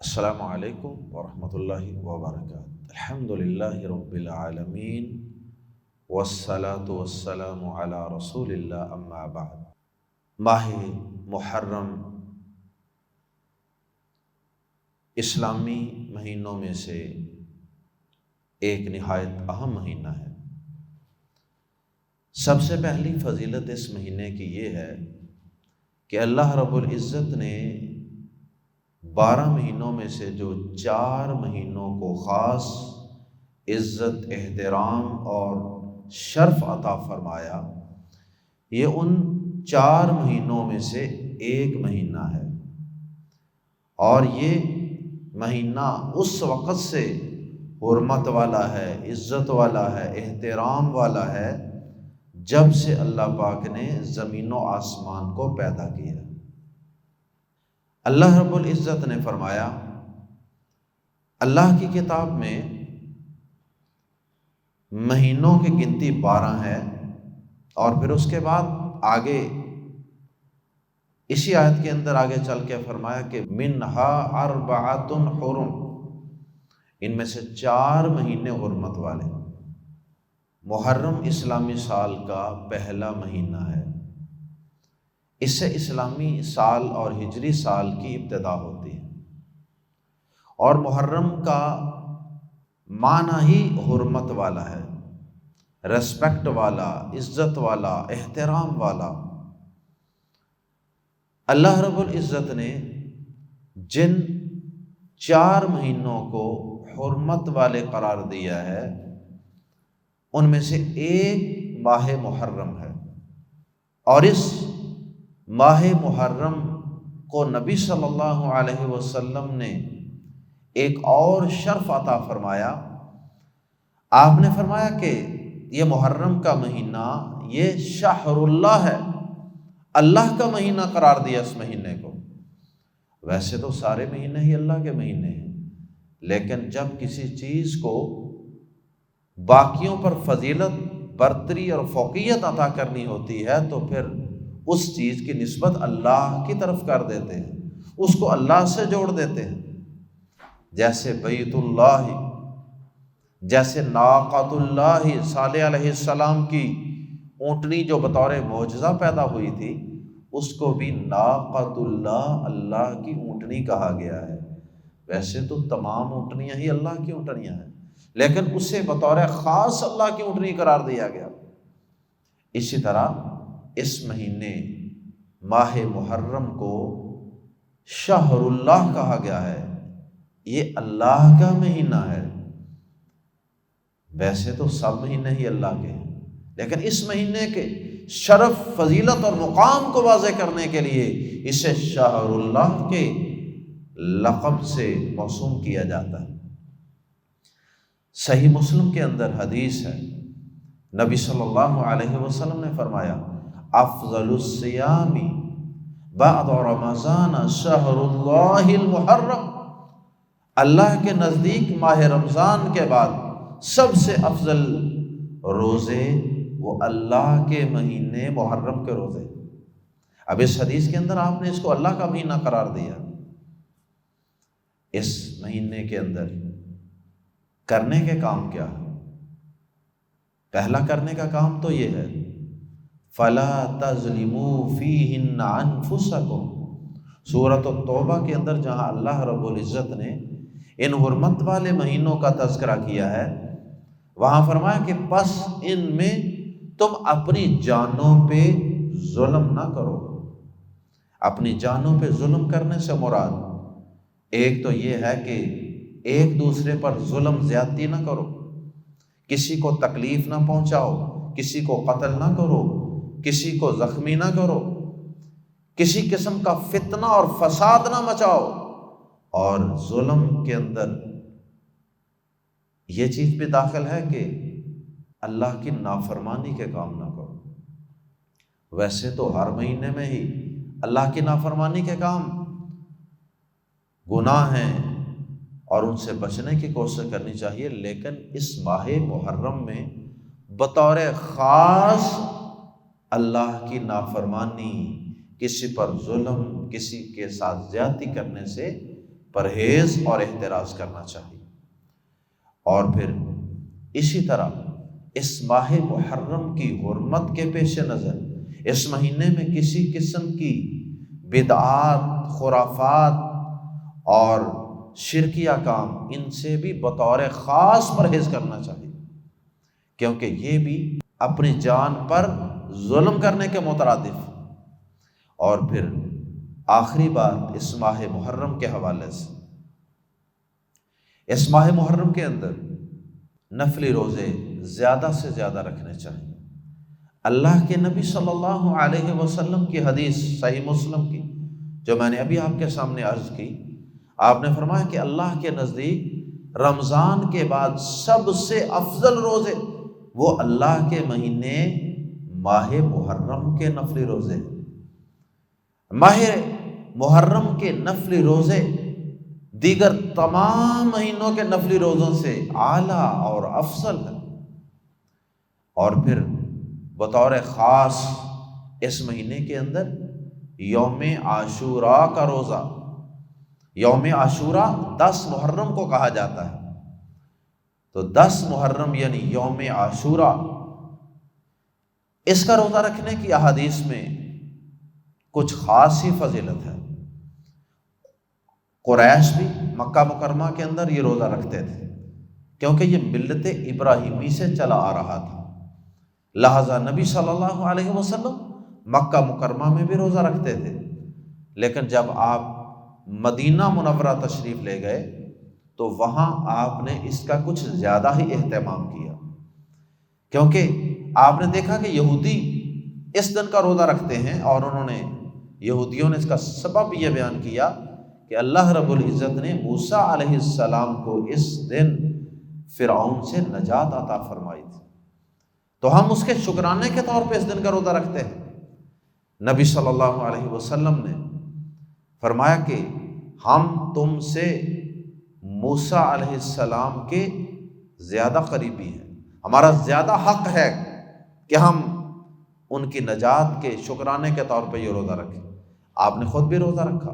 السلام علیکم ورحمۃ اللہ وبرکاتہ۔ الحمد للہ رب العالمین والصلاة والسلام علی رسول اللہ، اما بعد۔ ماہ محرم اسلامی مہینوں میں سے ایک نہایت اہم مہینہ ہے۔ سب سے پہلی فضیلت اس مہینے کی یہ ہے کہ اللہ رب العزت نے 12 مہینوں میں سے جو 4 مہینوں کو خاص عزت، احترام اور شرف عطا فرمایا، یہ ان 4 مہینوں میں سے ایک مہینہ ہے، اور یہ مہینہ اس وقت سے حرمت والا ہے، عزت والا ہے، احترام والا ہے جب سے اللہ پاک نے زمین و آسمان کو پیدا کیا۔ اللہ رب العزت نے فرمایا، اللہ کی کتاب میں مہینوں کی گنتی 12 ہے، اور پھر اس کے بعد آگے اسی آیت کے اندر آگے چل کے فرمایا کہ منہا اربعۃ حرم، ان میں سے 4 مہینے حرمت والے۔ محرم اسلامی سال کا پہلا مہینہ ہے، اس سے اسلامی سال اور ہجری سال کی ابتدا ہوتی ہے، اور محرم کا معنی ہی حرمت والا ہے، ریسپیکٹ والا، عزت والا، احترام والا۔ اللہ رب العزت نے جن 4 مہینوں کو حرمت والے قرار دیا ہے، ان میں سے ایک ماہ محرم ہے، اور اس ماہ محرم کو نبی صلی اللہ علیہ وسلم نے ایک اور شرف عطا فرمایا۔ آپ نے فرمایا کہ یہ محرم کا مہینہ یہ شہر اللہ ہے، اللہ کا مہینہ قرار دیا اس مہینے کو۔ ویسے تو سارے مہینے ہی اللہ کے مہینے ہیں، لیکن جب کسی چیز کو باقیوں پر فضیلت، برتری اور فوقیت عطا کرنی ہوتی ہے تو پھر اس چیز کی نسبت اللہ کی طرف کر دیتے ہیں، اس کو اللہ سے جوڑ دیتے ہیں۔ جیسے بیت اللہ، جیسے ناقۃ اللہ، صالح علیہ السلام کی اونٹنی جو بطور معجزہ پیدا ہوئی تھی، اس کو بھی ناقۃ اللہ، اللہ کی اونٹنی کہا گیا ہے۔ ویسے تو تمام اونٹنیاں ہی اللہ کی اونٹنیاں ہیں، لیکن اسے بطور خاص اللہ کی اونٹنی قرار دیا گیا۔ اسی طرح اس مہینے ماہ محرم کو شہر اللہ کہا گیا ہے، یہ اللہ کا مہینہ ہے۔ ویسے تو سب مہینے ہی اللہ کے ہیں، لیکن اس مہینے کے شرف، فضیلت اور مقام کو واضح کرنے کے لیے اسے شہر اللہ کے لقب سے موسوم کیا جاتا ہے۔ صحیح مسلم کے اندر حدیث ہے، نبی صلی اللہ علیہ وسلم نے فرمایا، افضل الصیام بعد رمضان شہر اللہ المحرم، اللہ کے نزدیک ماہ رمضان کے بعد سب سے افضل روزے وہ اللہ کے مہینے محرم کے روزے۔ اب اس حدیث کے اندر آپ نے اس کو اللہ کا مہینہ قرار دیا۔ اس مہینے کے اندر کرنے کے کام کیا ہے؟ پہلا کرنے کا کام تو یہ ہے، فَلَا تَظْلِمُوا فِيهِنَّ أَنفُسَكُمْ۔ سورۃ التوبہ کے اندر جہاں اللہ رب العزت نے ان حرمت والے مہینوں کا تذکرہ کیا ہے، وہاں فرمایا کہ پس ان میں تم اپنی جانوں پہ ظلم نہ کرو۔ اپنی جانوں پہ ظلم کرنے سے مراد ایک تو یہ ہے کہ ایک دوسرے پر ظلم زیادتی نہ کرو، کسی کو تکلیف نہ پہنچاؤ، کسی کو قتل نہ کرو، کسی کو زخمی نہ کرو، کسی قسم کا فتنہ اور فساد نہ مچاؤ، اور ظلم کے اندر یہ چیز بھی داخل ہے کہ اللہ کی نافرمانی کے کام نہ کرو۔ ویسے تو ہر مہینے میں ہی اللہ کی نافرمانی کے کام گناہ ہیں اور ان سے بچنے کی کوشش کرنی چاہیے، لیکن اس ماہ محرم میں بطور خاص اللہ کی نافرمانی، کسی پر ظلم، کسی کے ساتھ زیادتی کرنے سے پرہیز اور احتراز کرنا چاہیے۔ اور پھر اسی طرح اس ماہ محرم کی حرمت کے پیش نظر اس مہینے میں کسی قسم کی بدعات، خرافات اور شرکیہ کام، ان سے بھی بطور خاص پرہیز کرنا چاہیے، کیونکہ یہ بھی اپنی جان پر ظلم کرنے کے مترادف۔ اور پھر آخری بات اس ماہ محرم کے حوالے سے، اس ماہ محرم کے اندر نفلی روزے زیادہ سے زیادہ رکھنے چاہیے۔ اللہ کے نبی صلی اللہ علیہ وسلم کی حدیث صحیح مسلم کی جو میں نے ابھی آپ کے سامنے عرض کی، آپ نے فرمایا کہ اللہ کے نزدیک رمضان کے بعد سب سے افضل روزے وہ اللہ کے مہینے ماہ محرم کے نفلی روزے۔ ماہ محرم کے نفلی روزے دیگر تمام مہینوں کے نفلی روزوں سے اعلیٰ اور افضل ہے۔ اور پھر بطور خاص اس مہینے کے اندر یوم عاشوراء کا روزہ، یوم عاشوراء 10 محرم کو کہا جاتا ہے، تو 10 محرم یعنی یوم عاشوراء، اس کا روزہ رکھنے کی احادیث میں کچھ خاص ہی فضیلت ہے۔ قریش بھی مکہ مکرمہ کے اندر یہ روزہ رکھتے تھے کیونکہ یہ ملت ابراہیمی سے چلا آ رہا تھا، لہذا نبی صلی اللہ علیہ وسلم مکہ مکرمہ میں بھی روزہ رکھتے تھے، لیکن جب آپ مدینہ منورہ تشریف لے گئے تو وہاں آپ نے اس کا کچھ زیادہ ہی اہتمام کیا، کیونکہ آپ نے دیکھا کہ یہودی اس دن کا روزہ رکھتے ہیں، اور یہودیوں نے اس کا سبب یہ بیان کیا کہ اللہ رب العزت نے موسیٰ علیہ السلام کو اس دن فرعون سے نجات عطا فرمائی تھی، تو ہم اس کے شکرانے کے طور پہ اس دن کا روزہ رکھتے ہیں۔ نبی صلی اللہ علیہ وسلم نے فرمایا کہ ہم تم سے موسیٰ علیہ السلام کے زیادہ قریبی ہیں، ہمارا زیادہ حق ہے کہ ہم ان کی نجات کے شکرانے کے طور پہ یہ روزہ رکھیں۔ آپ نے خود بھی روزہ رکھا،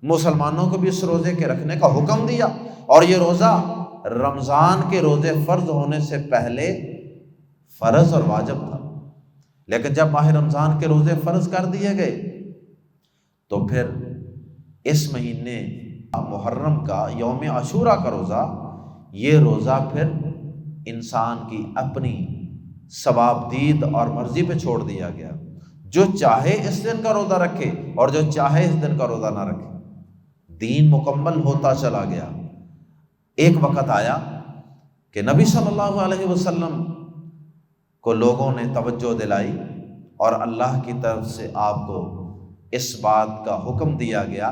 مسلمانوں کو بھی اس روزے کے رکھنے کا حکم دیا، اور یہ روزہ رمضان کے روزے فرض ہونے سے پہلے فرض اور واجب تھا، لیکن جب ماہ رمضان کے روزے فرض کر دیے گئے تو پھر اس مہینے محرم کا یوم عاشوراء کا روزہ، یہ روزہ پھر انسان کی اپنی ثواب دید اور مرضی پہ چھوڑ دیا گیا، جو چاہے اس دن کا روزہ رکھے اور جو چاہے اس دن کا روزہ نہ رکھے، دین مکمل ہوتا چلا گیا۔ ایک وقت آیا کہ نبی صلی اللہ علیہ وسلم کو لوگوں نے توجہ دلائی اور اللہ کی طرف سے آپ کو اس بات کا حکم دیا گیا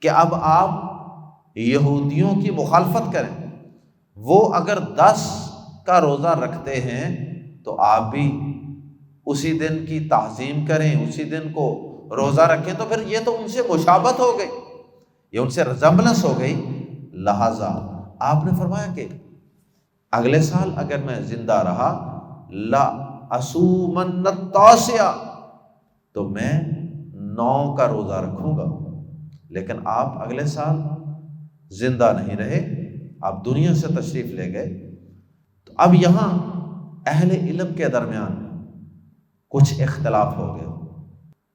کہ اب آپ یہودیوں کی مخالفت کریں، وہ اگر 10 کا روزہ رکھتے ہیں تو آپ بھی اسی دن کی تعظیم کریں، اسی دن کو روزہ رکھیں، تو پھر یہ تو ان سے مشابہت ہو گئی، یہ ان سے ریزمبلنس ہو گئی۔ لہٰذا آپ نے فرمایا کہ اگلے سال اگر میں زندہ رہا لا اصومن التاسع، تو میں 9 کا روزہ رکھوں گا، لیکن آپ اگلے سال زندہ نہیں رہے، آپ دنیا سے تشریف لے گئے۔ تو اب یہاں اہل علم کے درمیان کچھ اختلاف ہو گئے۔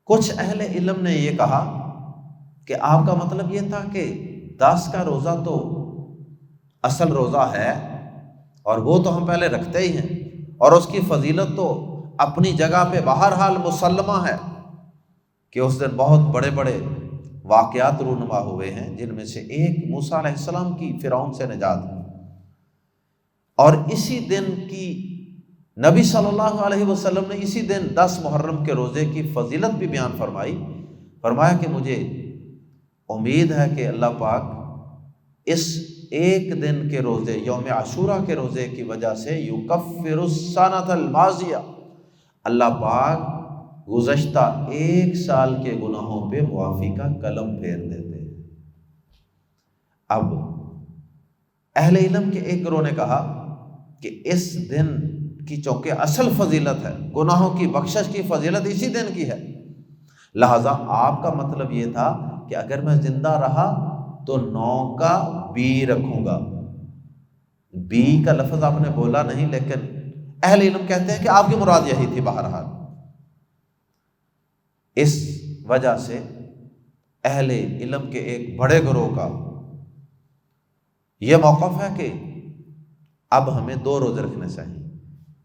کچھ اہل علم نے یہ کہا کہ آپ کا مطلب یہ تھا کہ 10 کا روزہ تو اصل روزہ ہے اور وہ تو ہم پہلے رکھتے ہی ہیں، اور اس کی فضیلت تو اپنی جگہ پہ بہرحال مسلمہ ہے کہ اس دن بہت بڑے بڑے واقعات رونما ہوئے ہیں، جن میں سے ایک موسیٰ علیہ السلام کی فرعون سے نجات ہے، اور اسی دن کی نبی صلی اللہ علیہ وسلم نے اسی دن 10 محرم کے روزے کی فضیلت بھی بیان فرمائی۔ فرمایا کہ مجھے امید ہے کہ اللہ پاک اس ایک دن کے روزے یوم عاشوراء کے روزے کی وجہ سے یکفر السنۃ الماضیہ، اللہ پاک گزشتہ 1 سال کے گناہوں پہ معافی کا قلم پھیر دیتے ہیں۔ اب اہل علم کے ایک گروہ نے کہا کہ اس دن کی چونکہ اصل فضیلت ہے، گناہوں کی بخشش کی فضیلت اسی دن کی ہے، لہٰذا آپ کا مطلب یہ تھا کہ اگر میں زندہ رہا تو 9 کا بی رکھوں گا۔ بی کا لفظ آپ نے بولا نہیں، لیکن اہل علم کہتے ہیں کہ آپ کی مراد یہی تھی بہرحال۔ اس وجہ سے اہل علم کے ایک بڑے گروہ کا یہ موقف ہے کہ اب ہمیں 2 روزے رکھنے چاہیے،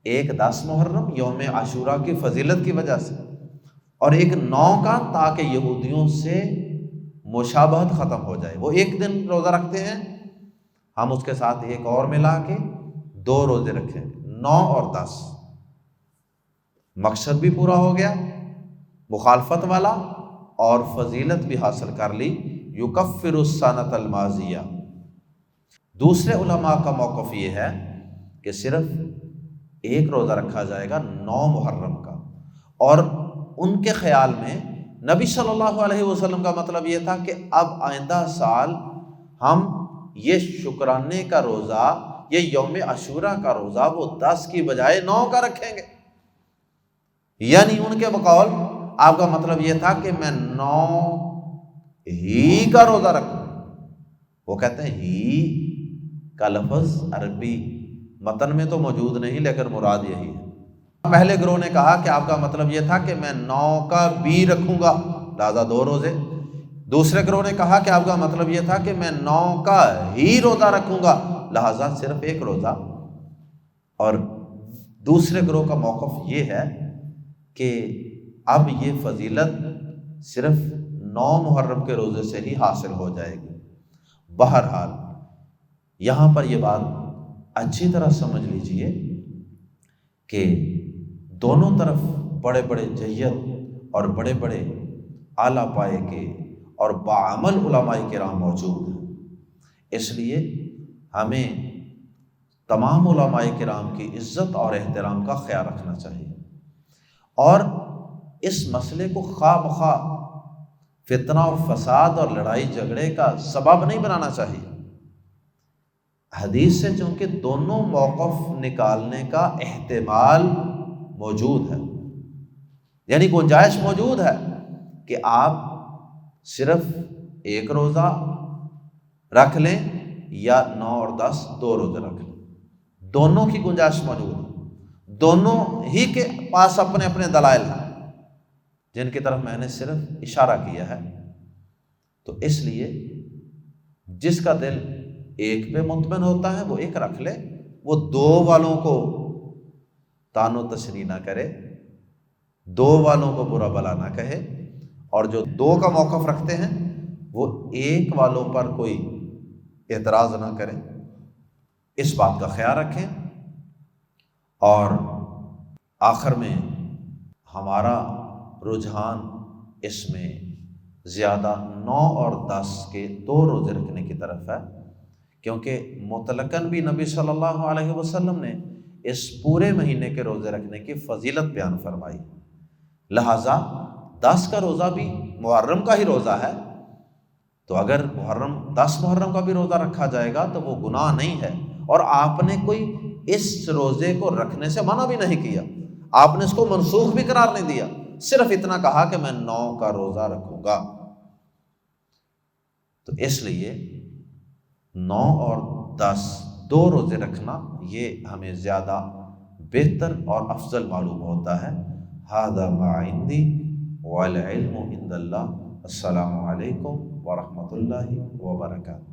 ایک 10 محرم یوم عاشوراء کی فضیلت کی وجہ سے، اور ایک 9 کا تاکہ یہودیوں سے مشابہت ختم ہو جائے۔ وہ ایک دن روزہ رکھتے ہیں، ہم اس کے ساتھ ایک اور ملا کے 2 روزے رکھیں، 9 اور 10، مقصد بھی پورا ہو گیا مخالفت والا، اور فضیلت بھی حاصل کر لی، یکفر السنۃ الماضیہ۔ دوسرے علماء کا موقف یہ ہے کہ صرف ایک روزہ رکھا جائے گا 9 محرم کا، اور ان کے خیال میں نبی صلی اللہ علیہ وسلم کا مطلب یہ تھا کہ اب آئندہ سال ہم یہ شکرانے کا روزہ، یہ یوم عاشوراء کا روزہ وہ 10 کی بجائے 9 کا رکھیں گے۔ یعنی ان کے بقول آپ کا مطلب یہ تھا کہ میں 9 ہی کا روزہ رکھوں۔ وہ کہتے ہیں ہی کا لفظ عربی متن میں تو موجود نہیں، لیکن مراد یہی ہے۔ پہلے گروہ نے کہا کہ آپ کا مطلب یہ تھا کہ میں 9 کا بی رکھوں گا، لہذا 2 روزے۔ دوسرے گروہ نے کہا کہ آپ کا مطلب یہ تھا کہ میں 9 کا ہی روزہ رکھوں گا، لہذا صرف ایک روزہ۔ اور دوسرے گروہ کا موقف یہ ہے کہ اب یہ فضیلت صرف 9 محرم کے روزے سے ہی حاصل ہو جائے گی۔ بہرحال یہاں پر یہ بات اچھی طرح سمجھ لیجئے کہ دونوں طرف بڑے بڑے جید اور بڑے بڑے اعلیٰ پائے کے اور باعمل علماء کرام موجود ہیں، اس لیے ہمیں تمام علماء کرام کی عزت اور احترام کا خیال رکھنا چاہیے، اور اس مسئلے کو خواہ بخواہ فتنہ اور فساد اور لڑائی جھگڑے کا سبب نہیں بنانا چاہیے۔ حدیث سے چونکہ دونوں موقف نکالنے کا احتمال موجود ہے، یعنی گنجائش موجود ہے کہ آپ صرف ایک روزہ رکھ لیں یا 9 اور 10 2 روزے رکھ لیں، دونوں کی گنجائش موجود ہے، دونوں ہی کے پاس اپنے اپنے دلائل ہیں جن کی طرف میں نے صرف اشارہ کیا ہے۔ تو اس لیے جس کا دل ایک پہ مطمئن ہوتا ہے وہ ایک رکھ لے، وہ 2 والوں کو تان و تشریح نہ کرے، 2 والوں کو برا بلا نہ کہے، اور جو 2 کا موقف رکھتے ہیں وہ 1 والوں پر کوئی اعتراض نہ کریں۔ اس بات کا خیال رکھیں، اور آخر میں ہمارا رجحان اس میں زیادہ 9 اور 10 کے 2 روزے رکھنے کی طرف ہے، کیونکہ مطلقاً بھی نبی صلی اللہ علیہ وسلم نے اس پورے مہینے کے روزے رکھنے کی فضیلت بیان فرمائی، لہٰذا 10 کا روزہ بھی محرم کا ہی روزہ ہے، تو اگر 10 محرم کا بھی روزہ رکھا جائے گا تو وہ گناہ نہیں ہے، اور آپ نے کوئی اس روزے کو رکھنے سے منع بھی نہیں کیا، آپ نے اس کو منسوخ بھی قرار نہیں دیا، صرف اتنا کہا کہ میں 9 کا روزہ رکھوں گا۔ تو اس لیے 9 اور 10 2 روزے رکھنا یہ ہمیں زیادہ بہتر اور افضل معلوم ہوتا ہے۔ ھذا ما عندی والعلم عند اللہ۔ السلام علیکم ورحمۃ اللہ وبرکاتہ۔